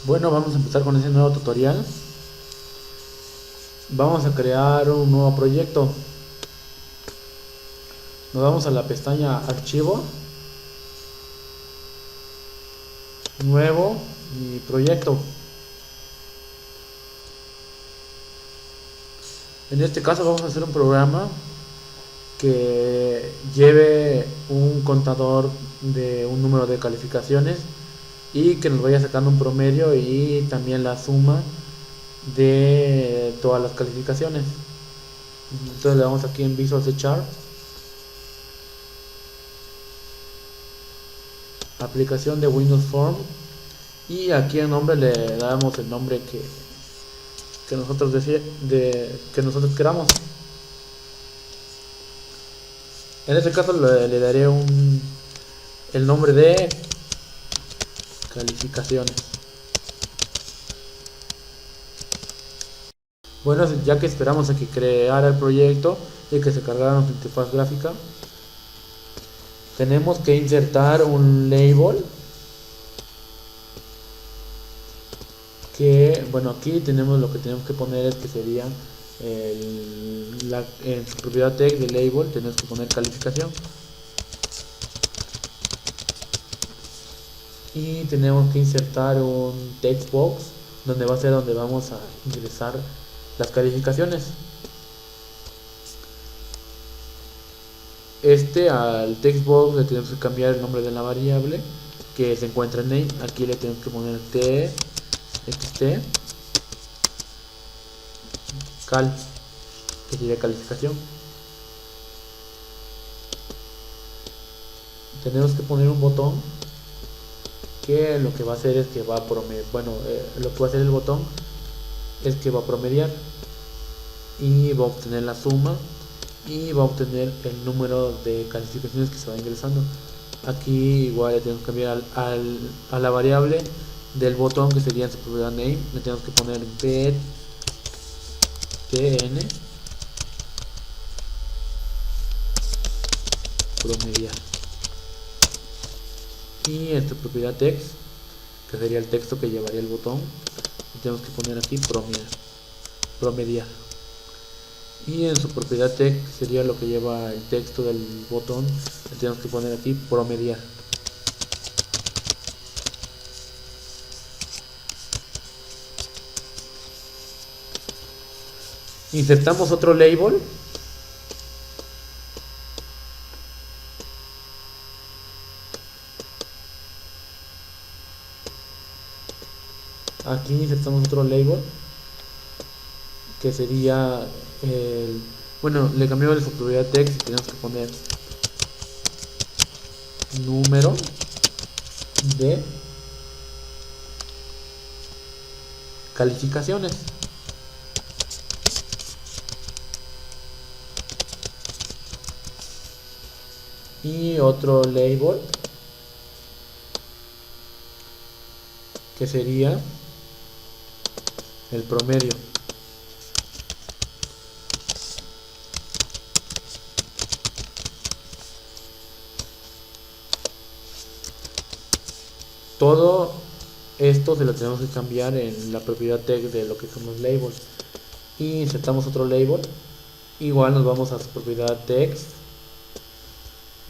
Bueno, vamos a empezar con ese nuevo tutorial. Vamos a crear un nuevo proyecto. Nos vamos a la pestaña Archivo, Nuevo y Proyecto. En este caso vamos a hacer un programa que lleve un contador de un número de calificaciones y que nos vaya sacando un promedio y también la suma de todas las calificaciones. Entonces le damos aquí en Visual C Chart, aplicación de Windows Form, y aquí el nombre le damos el nombre que nosotros queramos. En este caso le daré el nombre de calificaciones. Bueno, ya que esperamos a que creara el proyecto y que se cargara nuestra interfaz gráfica, tenemos que insertar un label que, bueno, aquí tenemos lo que tenemos que poner es que sería en su propiedad tag de label tenemos que poner calificación, y tenemos que insertar un text box donde va a ser donde vamos a ingresar las calificaciones. Al text box le tenemos que cambiar el nombre de la variable que se encuentra en name. Aquí le tenemos que poner txt cal, que sería calificación. Tenemos que poner un botón que lo que va a hacer es que va a promediar, lo que va a hacer el botón es que va a promediar y va a obtener la suma y va a obtener el número de calificaciones que se va ingresando. Aquí igual le tenemos que cambiar a la variable del botón, que sería en su propiedad name, le tenemos que poner btn promediar, y en su propiedad text, que sería el texto que llevaría el botón, le tenemos que poner aquí promediar, y en su propiedad text sería lo que lleva el texto del botón, le tenemos que poner aquí promediar. Insertamos otro label aquí, insertamos otro label que sería le cambiamos de su propiedad text y tenemos que poner número de calificaciones. Y otro label que sería el promedio. Todo esto se lo tenemos que cambiar en la propiedad tag de lo que son los labels. Y insertamos otro label. Igual nos vamos a su propiedad text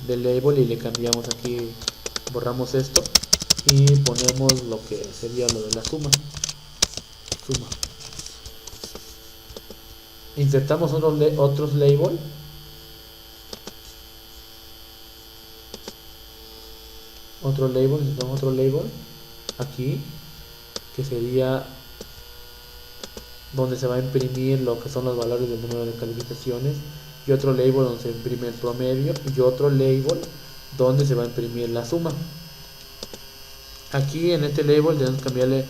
del label y le cambiamos aquí, borramos esto y ponemos lo que sería lo de la suma. Insertamos otros label insertamos otro label aquí, que sería donde se va a imprimir lo que son los valores del número de calificaciones, y otro label donde se imprime el promedio, y otro label donde se va a imprimir la suma. Aquí en este label debemos cambiarle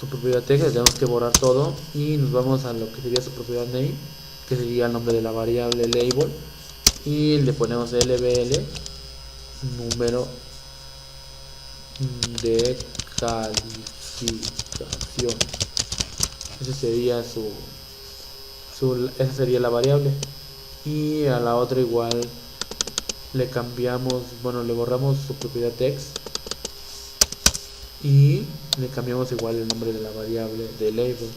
su propiedad text, tenemos que borrar todo y nos vamos a lo que sería su propiedad name, que sería el nombre de la variable label, y le ponemos lbl número de calificación. Ese sería esa sería la variable. Y a la otra igual le cambiamos, le borramos su propiedad text y le cambiamos igual el nombre de la variable de label.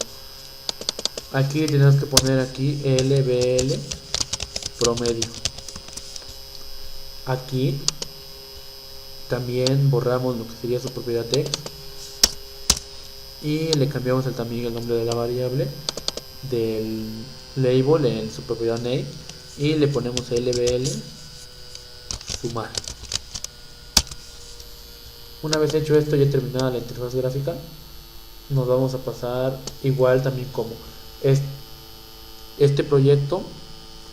Aquí tenemos que poner aquí lbl promedio. Aquí también borramos lo que sería su propiedad text y le cambiamos también el nombre de la variable del label en su propiedad name y le ponemos lbl sumar. Una vez hecho esto, ya terminada la interfaz gráfica, nos vamos a pasar igual también como este proyecto,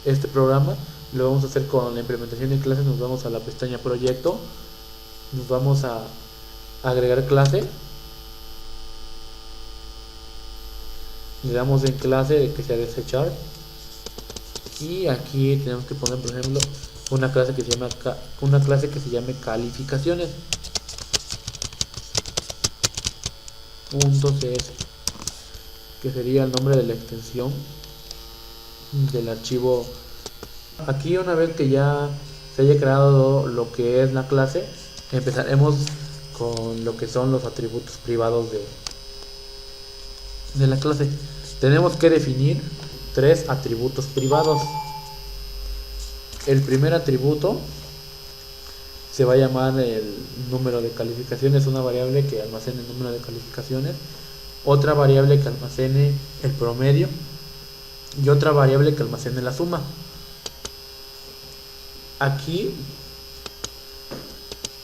este programa lo vamos a hacer con la implementación de clases. Nos vamos a la pestaña proyecto, nos vamos a agregar clase, le damos en clase que sea desechar y aquí tenemos que poner, por ejemplo, una clase que se llame calificaciones .cs, que sería el nombre de la extensión del archivo. Aquí, una vez que ya se haya creado lo que es la clase, empezaremos con lo que son los atributos privados de la clase. Tenemos que definir 3 atributos privados. El primer atributo se va a llamar el número de calificaciones, una variable que almacene el número de calificaciones, otra variable que almacene el promedio y otra variable que almacene la suma. Aquí,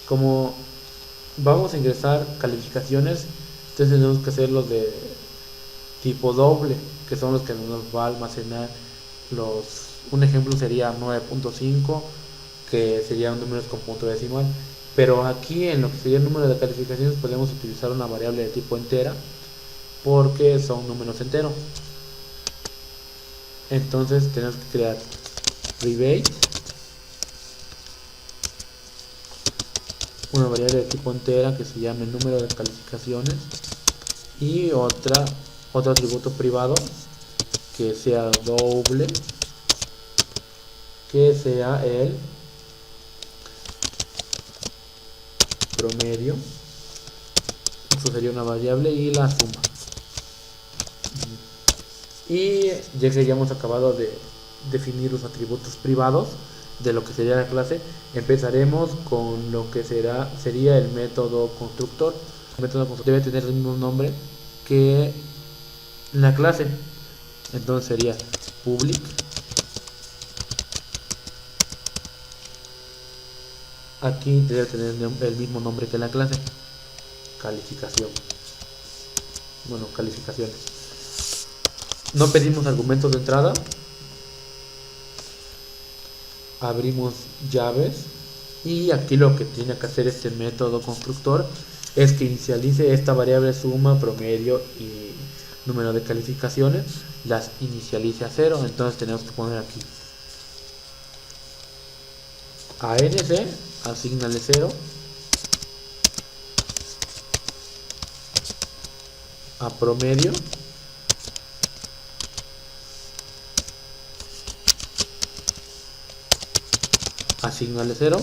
como vamos a ingresar calificaciones, entonces tenemos que hacer los de tipo doble, que son los que nos va a almacenar un ejemplo sería 9.5, que serían números con punto decimal. Pero aquí, en lo que sería el número de calificaciones, podemos utilizar una variable de tipo entera, porque son números enteros. Entonces tenemos que crear rebate, una variable de tipo entera que se llame número de calificaciones, y otro atributo privado que sea doble, que sea el promedio. Eso sería una variable, y la suma. Y ya que hayamos acabado de definir los atributos privados de lo que sería la clase, empezaremos con lo que sería el método constructor. El método constructor debe tener el mismo nombre que la clase, entonces sería public aquí debe tener el mismo nombre que la clase, calificación, bueno, calificaciones. No pedimos argumentos de entrada, abrimos llaves, y aquí lo que tiene que hacer este método constructor es que inicialice esta variable suma, promedio y número de calificaciones, las inicialice a 0. Entonces tenemos que poner aquí a nc, asignale 0, a promedio asignale 0,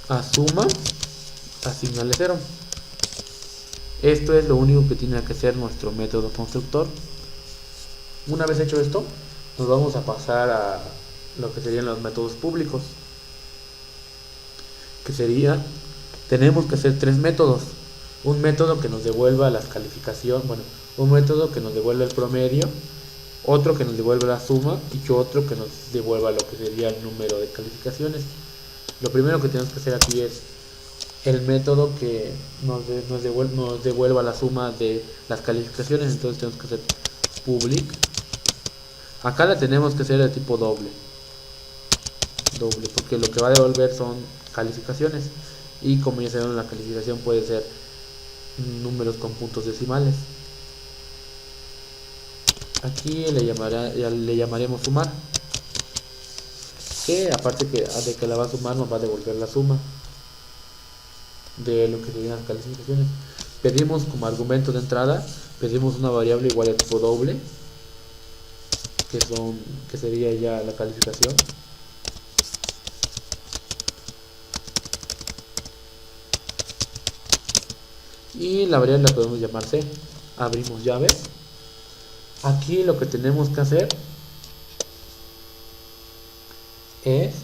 a suma asignale 0. Esto es lo único que tiene que hacer nuestro método constructor. Una vez hecho esto, nos vamos a pasar a lo que serían los métodos públicos, que sería, tenemos que hacer 3 métodos. Un método que nos devuelva las calificaciones, bueno, un método que nos devuelva el promedio, otro que nos devuelva la suma y otro que nos devuelva lo que sería el número de calificaciones. Lo primero que tenemos que hacer aquí es el método que nos devuelva la suma de las calificaciones. Entonces tenemos que hacer public. Acá la tenemos que hacer de tipo doble, porque lo que va a devolver son calificaciones, y como ya sabemos, la calificación puede ser números con puntos decimales. Aquí le llamaremos sumar, que aparte de que la va a sumar, nos va a devolver la suma de lo que serían las calificaciones. Pedimos como argumento de entrada, pedimos una variable igual de tipo doble, que sería ya la calificación. y la variable la podemos llamar C. Abrimos llaves. Aquí lo que tenemos que hacer es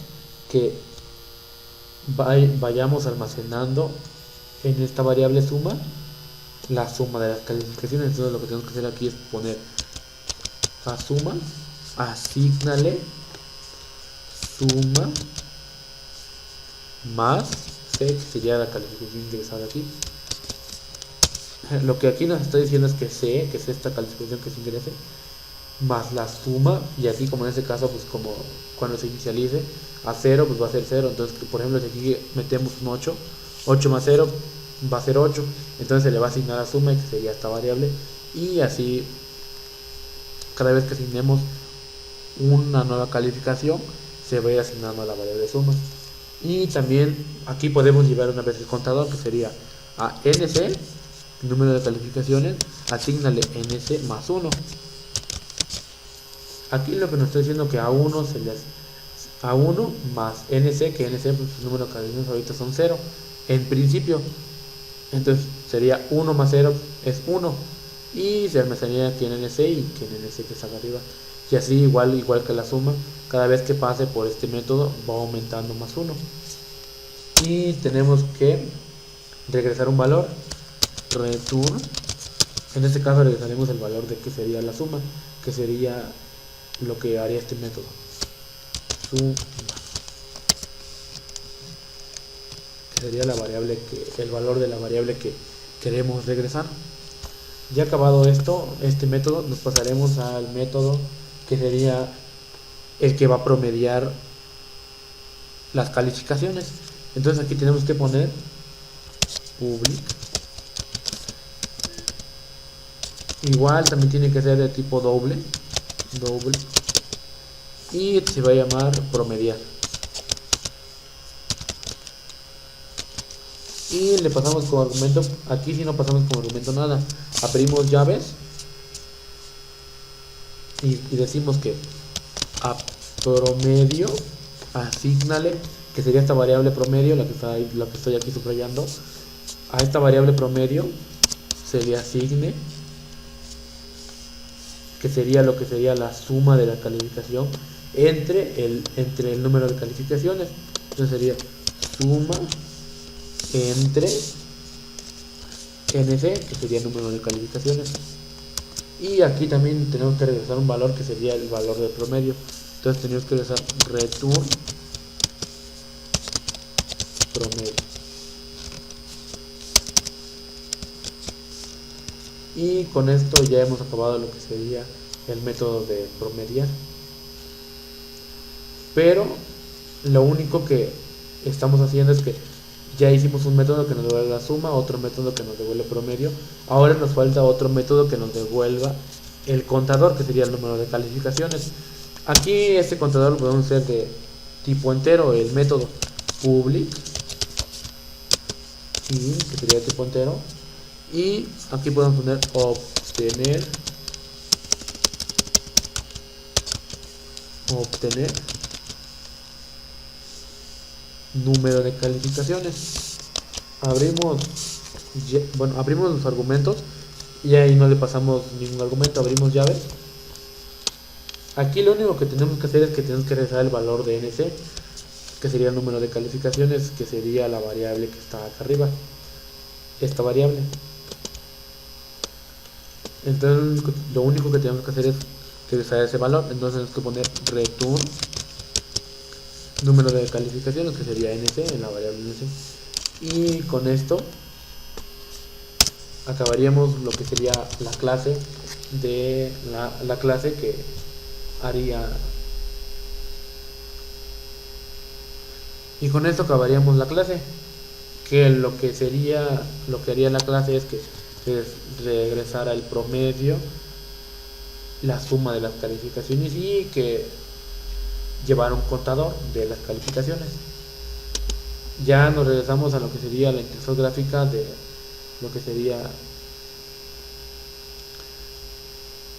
que vayamos almacenando en esta variable suma la suma de las calificaciones. Entonces lo que tenemos que hacer aquí es poner a suma, asígnale suma más C, que sería la calificación ingresada aquí. Lo que aquí nos está diciendo es que C, que es esta calificación que se ingrese, más la suma, y aquí como en este caso, pues como cuando se inicialice a 0, pues va a ser 0. Entonces, por ejemplo, si aquí metemos un 8, 8 más 0 va a ser 8, entonces se le va a asignar la suma, que sería esta variable, y así cada vez que asignemos una nueva calificación se va a ir asignando a la variable suma. Y también aquí podemos llevar una vez el contador, que sería a nc, número de calificaciones, asignale nc más 1. Aquí lo que nos está diciendo que a1 se les a1 más nc, que nc pues, el número de calificaciones ahorita son 0 en principio, entonces sería 1 más 0 es 1, y se almacenaría aquí en nc y que en nc que está acá arriba, y así igual que la suma, cada vez que pase por este método va aumentando más 1. Y tenemos que regresar un valor, return. En este caso regresaremos el valor de que sería la suma, que sería lo que haría este método, suma, que sería la variable el valor de la variable que queremos regresar. Ya acabado esto, este método, nos pasaremos al método que sería el que va a promediar las calificaciones. Entonces aquí tenemos que poner public. Igual también tiene que ser de tipo doble, y se va a llamar promediar. Y le pasamos como argumento, aquí si no pasamos como argumento nada, abrimos llaves y decimos que a promedio asígnale, que sería esta variable promedio, la que estoy aquí subrayando, a esta variable promedio se le asigne, que sería lo que sería la suma de la calificación entre el número de calificaciones. Entonces sería suma entre nc, que sería el número de calificaciones, y aquí también tenemos que regresar un valor que sería el valor del promedio. Entonces tenemos que regresar return promedio, y con esto ya hemos acabado lo que sería el método de promediar. Pero lo único que estamos haciendo es que ya hicimos un método que nos devuelve la suma, otro método que nos devuelve el promedio. Ahora nos falta otro método que nos devuelva el contador, que sería el número de calificaciones. Aquí este contador lo podemos hacer de tipo entero, el método public, y que sería de tipo entero, y aquí podemos poner obtener número de calificaciones. Abrimos los argumentos, y ahí no le pasamos ningún argumento. Abrimos llaves. Aquí lo único que tenemos que hacer es que tenemos que regresar el valor de nc, que sería el número de calificaciones, que sería la variable que está acá arriba, esta variable. Entonces lo único que tenemos que hacer es regresar ese valor. Entonces tenemos que poner return número de calificaciones, que sería nc, en la variable nc, y con esto acabaríamos lo que sería la clase de la clase que haría, y con esto acabaríamos la clase, que lo que haría la clase es que regresara el promedio, la suma de las calificaciones, y que llevar un contador de las calificaciones. Ya nos regresamos a lo que sería la interfaz gráfica de lo que sería,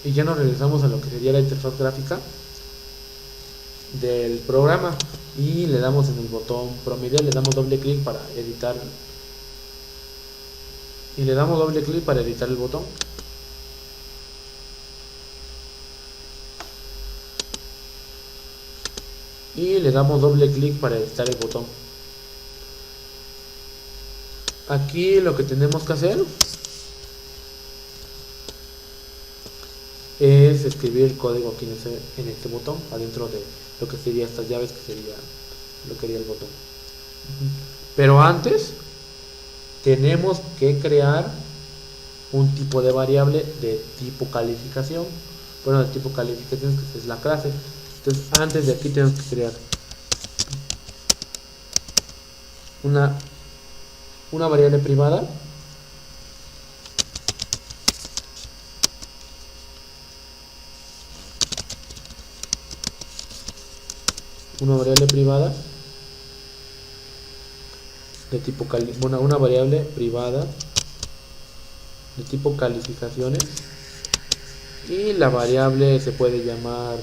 y ya nos regresamos a lo que sería la interfaz gráfica del programa, y le damos en el botón promediar, le damos doble clic para editar, y le damos doble clic para editar el botón. Y le damos doble clic para editar el botón. Aquí lo que tenemos que hacer es escribir el código aquí en este botón, adentro de lo que sería estas llaves, que sería lo que sería el botón. Pero antes tenemos que crear un tipo de variable de tipo calificación. Bueno, de tipo calificación, que es la clase. Entonces antes de aquí tenemos que crear una variable privada de tipo una variable privada de tipo calificaciones, y la variable se puede llamar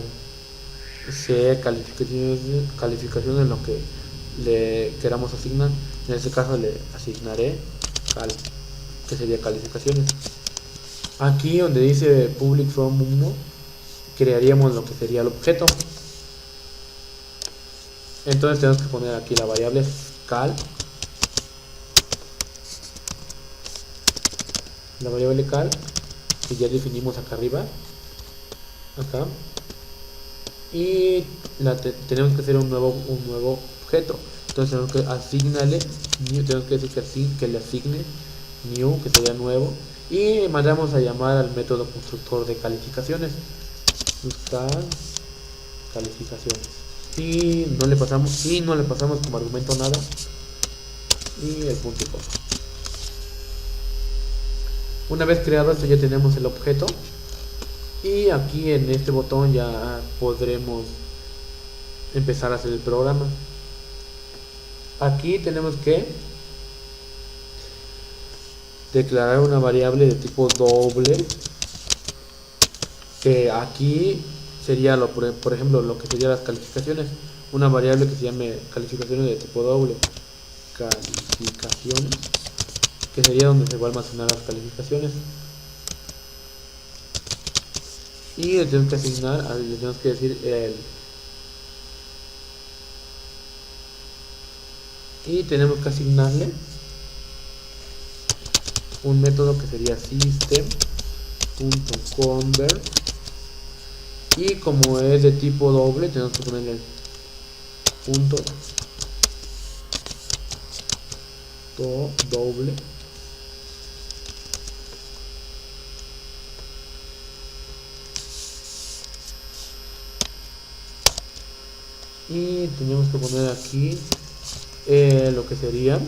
calificaciones en lo que le queramos asignar. En este caso le asignaré cal, que sería calificaciones. Aquí donde dice public from 1 crearíamos lo que sería el objeto. Entonces tenemos que poner aquí la variable cal, que ya definimos acá arriba, acá, y tenemos que hacer un nuevo objeto. Entonces tenemos que asignarle new, tenemos que decir que le asigne new, que sería nuevo, y mandamos a llamar al método constructor de calificaciones, buscar calificaciones, y no le pasamos como argumento nada, y el punto y coma. Una vez creado esto ya tenemos el objeto, y aquí en este botón ya podremos empezar a hacer el programa. Aquí tenemos que declarar una variable de tipo doble, que aquí sería por ejemplo lo que serían las calificaciones, una variable que se llame calificaciones de tipo doble, calificaciones, que sería donde se va a almacenar las calificaciones, y le tenemos que asignar, le tenemos que decir y tenemos que asignarle un método que sería system.convert, y como es de tipo doble tenemos que ponerle el punto doble, y tenemos que poner aquí lo que sería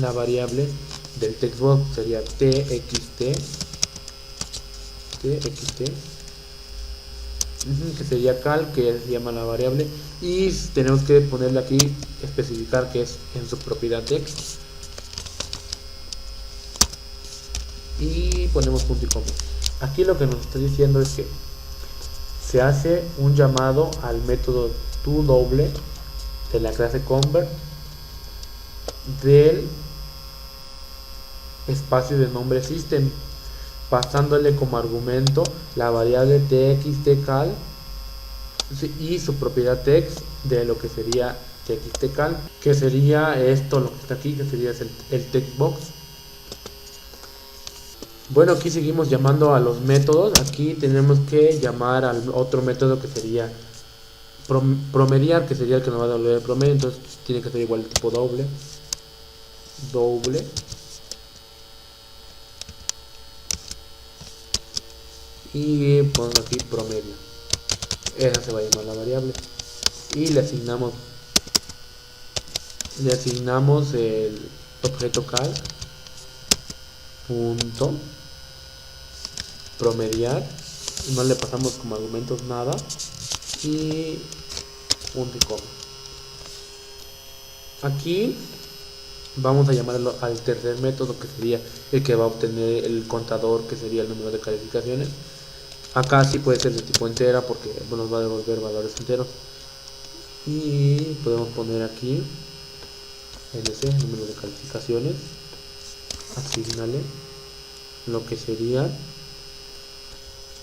la variable del textbox, sería txt, que sería cal, que se llama la variable, y tenemos que ponerle aquí, especificar que es en su propiedad text, y ponemos punto y coma. Aquí lo que nos está diciendo es que se hace un llamado al método toDoble de la clase convert del espacio de nombre system, pasándole como argumento la variable txtcal y su propiedad text de lo que sería txtcal, que sería esto, lo que está aquí, que sería el textbox. Bueno, aquí seguimos llamando a los métodos. Aquí tenemos que llamar al otro método que sería promediar, que sería el que nos va a devolver el promedio. Entonces tiene que ser igual de tipo doble, y pongo aquí promedio. Esa se va a llamar la variable, y le asignamos el objeto cal punto promediar, no le pasamos como argumentos nada, y punto y coma. Aquí vamos a llamarlo al tercer método, que sería el que va a obtener el contador, que sería el número de calificaciones. Acá sí puede ser de tipo entera, porque nos va a devolver valores enteros, y podemos poner aquí ese número de calificaciones, asignale lo que sería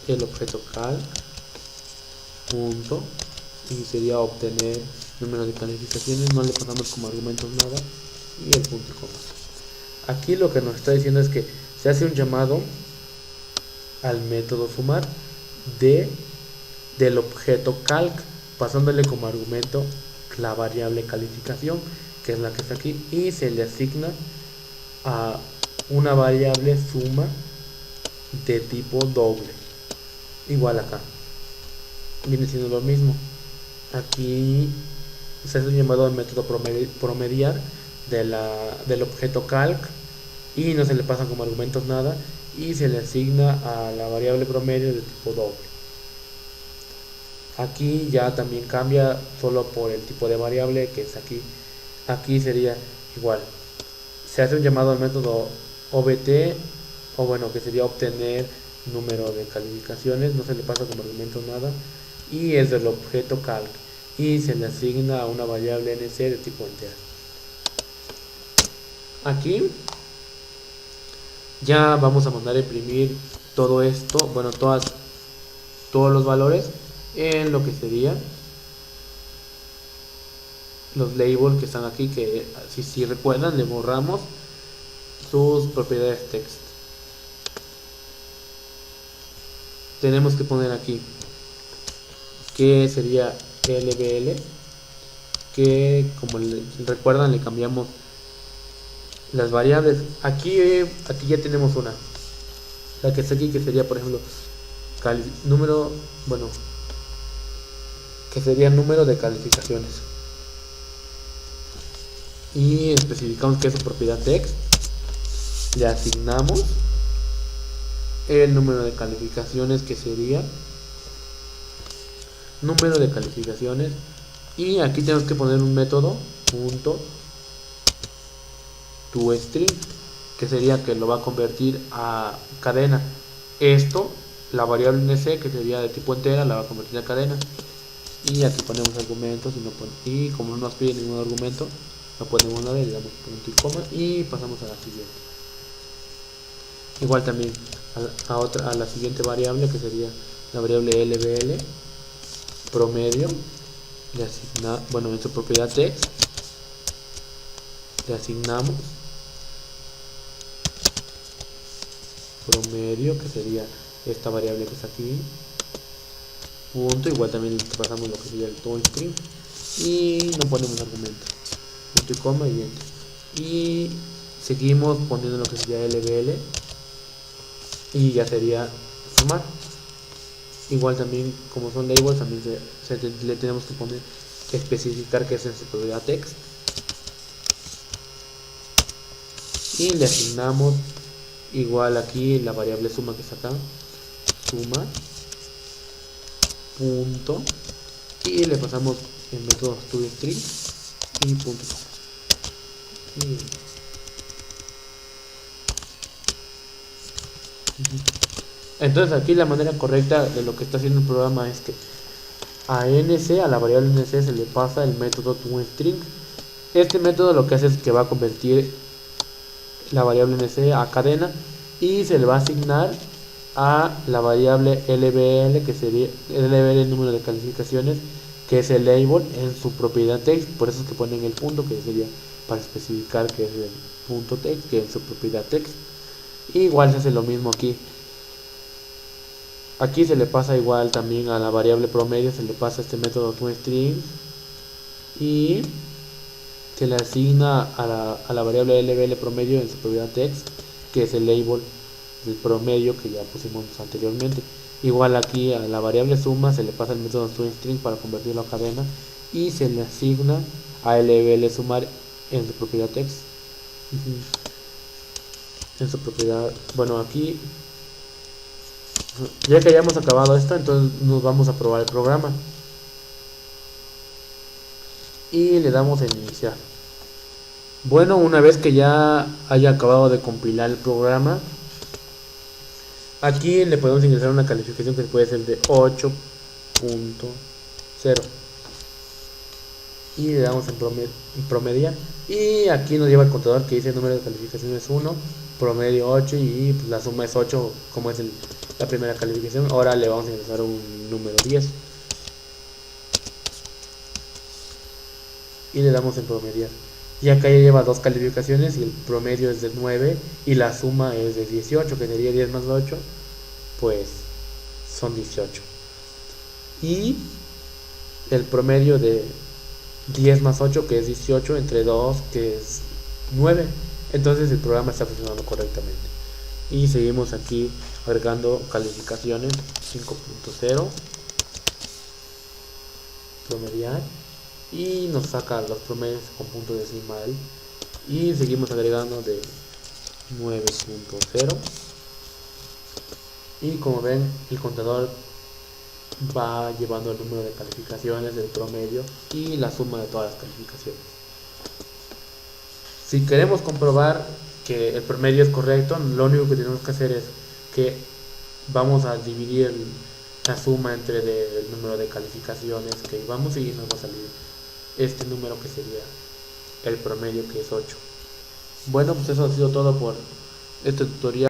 el objeto cal punto, y sería obtener número de calificaciones, no le pasamos como argumentos nada, y el punto y coma. Aquí lo que nos está diciendo es que se hace un llamado al método sumar del objeto calc, pasándole como argumento la variable calificación, que es la que está aquí, y se le asigna a una variable suma de tipo doble, igual acá viene siendo lo mismo. Aquí se hace un llamado al método promediar del objeto calc, y no se le pasa como argumentos nada, y se le asigna a la variable promedio de tipo doble. Aquí ya también cambia solo por el tipo de variable que es aquí. Aquí sería igual, se hace un llamado al método obt, o bueno, que sería obtener número de calificaciones, no se le pasa como argumento nada, y es del objeto calc, y se le asigna a una variable nc de tipo entero. Aquí ya vamos a mandar a imprimir todo esto, bueno, todos los valores en lo que sería los labels que están aquí, que si recuerdan le borramos sus propiedades text. Tenemos que poner aquí que sería lbl, que como recuerdan le cambiamos las variables. Aquí ya tenemos una, la que está aquí, que sería por ejemplo número, bueno, que sería número de calificaciones, y especificamos que es su propiedad text, le asignamos el número de calificaciones, que sería número de calificaciones, y aquí tenemos que poner un método punto toString, que sería que lo va a convertir a cadena. Esto, la variable nc, que sería de tipo entera, la va a convertir a cadena, y aquí ponemos argumentos, y como no nos pide ningún argumento, no ponemos nada, le damos punto y coma y pasamos a la siguiente. Igual también a la siguiente variable, que sería la variable lbl promedio, le bueno, en su propiedad text le asignamos promedio, que sería esta variable que está aquí, punto, igual también le pasamos lo que sería el toString, y no ponemos argumento, punto y coma y enter, y seguimos poniendo lo que sería lbl, y ya sería sumar. Igual también, como son labels, también le tenemos que poner, especificar que es en su propiedad text, y le asignamos igual aquí la variable suma que está acá, suma punto, y le pasamos el método toString y punto. Entonces aquí la manera correcta de lo que está haciendo el programa es que a la variable nc, se le pasa el método toString. Este método lo que hace es que va a convertir la variable nc a cadena, y se le va a asignar a la variable lbl, que sería el número de calificaciones, que es el label en su propiedad text. Por eso es que ponen el punto, que sería para especificar que es el punto text, que es su propiedad text. Y igual se hace lo mismo aquí. Aquí se le pasa igual también a la variable promedio, se le pasa este método toString, y se le asigna a la variable lbl promedio en su propiedad text, que es el label del promedio que ya pusimos anteriormente. Igual aquí a la variable suma se le pasa el método toString para convertirlo a cadena, y se le asigna a lbl sumar en su propiedad text, en su propiedad. Bueno, aquí ya que hayamos acabado esto, entonces nos vamos a probar el programa y le damos en iniciar. Bueno, una vez que ya haya acabado de compilar el programa, aquí le podemos ingresar una calificación que puede ser de 8.0, y le damos en promediar, y aquí nos lleva el contador que dice número de calificaciones 1, promedio 8 y pues, la suma es 8 como es la primera calificación. Ahora le vamos a ingresar un número 10 y le damos en promediar. Y acá ya lleva dos calificaciones y el promedio es de 9 y la suma es de 18, que sería 10 más 8, pues son 18. Y el promedio de 10 más 8, que es 18, entre 2, que es 9. Entonces el programa está funcionando correctamente. Y seguimos aquí agregando calificaciones. 5.0, promediar, y nos saca los promedios con punto decimal. Y seguimos agregando de 9.0. Y como ven, el contador va llevando el número de calificaciones del promedio y la suma de todas las calificaciones. Si queremos comprobar que el promedio es correcto, lo único que tenemos que hacer es que vamos a dividir la suma entre el número de calificaciones que llevamos y nos va a salir este número que sería el promedio, que es 8. Bueno, pues eso ha sido todo por este tutorial.